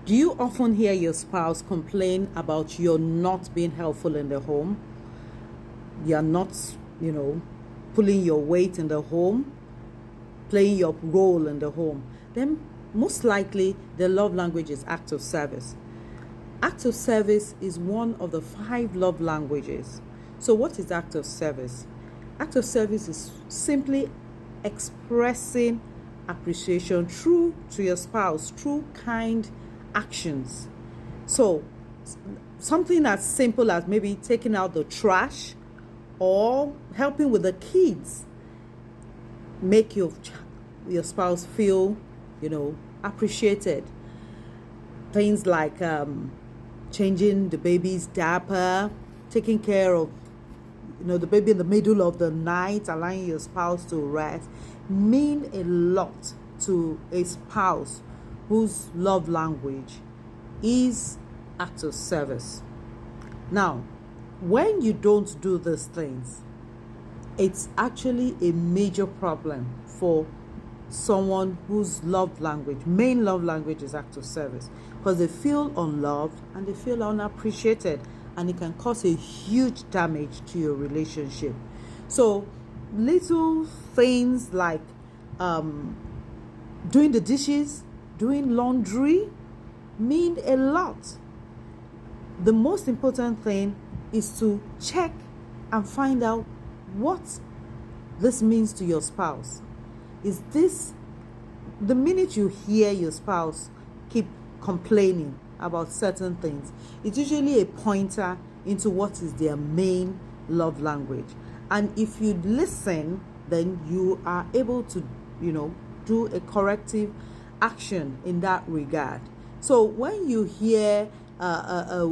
Do you often hear your spouse complain about you're not being helpful in the home? You're not, pulling your weight in the home, playing your role in the home. Then most likely the love language is act of service. Act of service is one of the 5 love languages. So what is act of service? Act of service is simply expressing appreciation through to your spouse, through kind actions. So something as simple as maybe taking out the trash or helping with the kids make your spouse feel appreciated. Things like changing the baby's diaper, taking care of the baby in the middle of the night, allowing your spouse to rest, mean a lot to a spouse whose love language is act of service. Now, when you don't do these things, it's actually a major problem for someone whose main love language is act of service, because they feel unloved and they feel unappreciated, and it can cause a huge damage to your relationship. So little things like doing the dishes, doing laundry mean a lot. The most important thing is to check and find out what this means to your spouse. Is this, the minute you hear your spouse keep complaining about certain things, it's usually a pointer into what is their main love language. And if you listen, then you are able to, do a corrective action in that regard. So when you hear a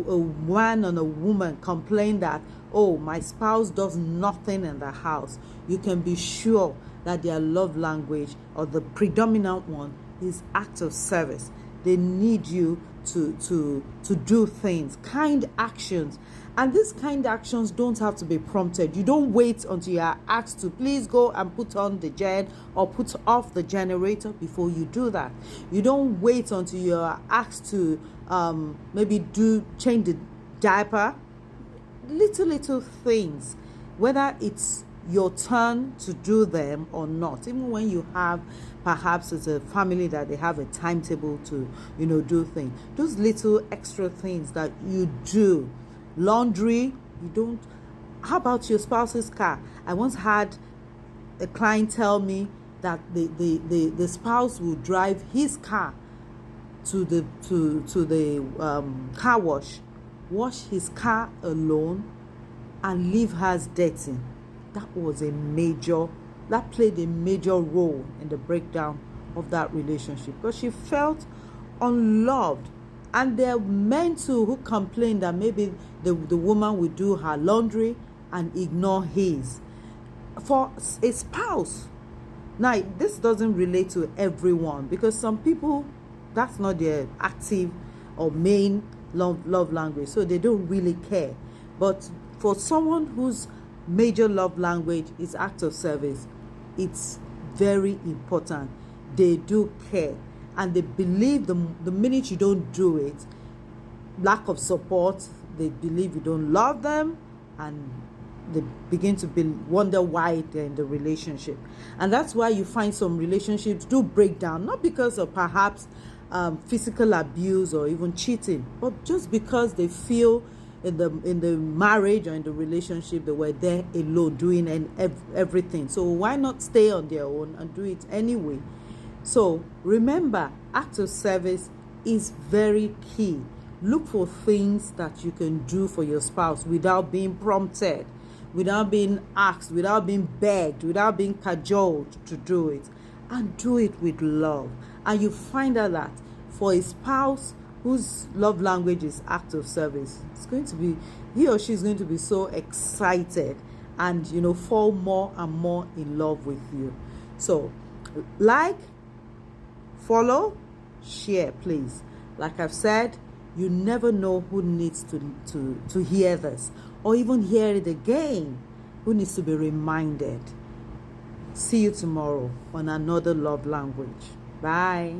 man and a woman complain that, oh, my spouse does nothing in the house, you can be sure that their love language, or the predominant one, is act of service. They need you to do things, kind actions. And these kind actions don't have to be prompted. You don't wait until you are asked to please go and put on the gen or put off the generator before you do that. You don't wait until you are asked to maybe change the diaper. Little things, whether it's your turn to do them or not, even when you have, perhaps as a family, that they have a timetable to do things, those little extra things that you do. Laundry, you don't. How about your spouse's car? I once had a client tell me that the spouse will drive his car to the car wash his car alone, and leave hers dirty. That played a major role in the breakdown of that relationship, because she felt unloved. And there are men too who complain that maybe the woman will do her laundry and ignore his. For a spouse, now this doesn't relate to everyone, because some people, that's not their active or main love language, so they don't really care. But for someone whose major love language is act of service, it's very important. They do care, and they believe the minute you don't do it, lack of support, they believe you don't love them, and they begin to wonder why they're in the relationship. And that's why you find some relationships do break down, not because of perhaps physical abuse or even cheating, but just because they feel in the marriage or in the relationship they were there alone doing everything. So why not stay on their own and do it anyway? So remember, act of service is very key. Look for things that you can do for your spouse without being prompted, without being asked, without being begged, without being cajoled to do it, and do it with love. And you find out that for a spouse whose love language is act of service, he or she is going to be so excited and fall more and more in love with you. So like, follow, share, please. Like I've said, you never know who needs to hear this, or even hear it again, who needs to be reminded. See you tomorrow on another love language. Bye.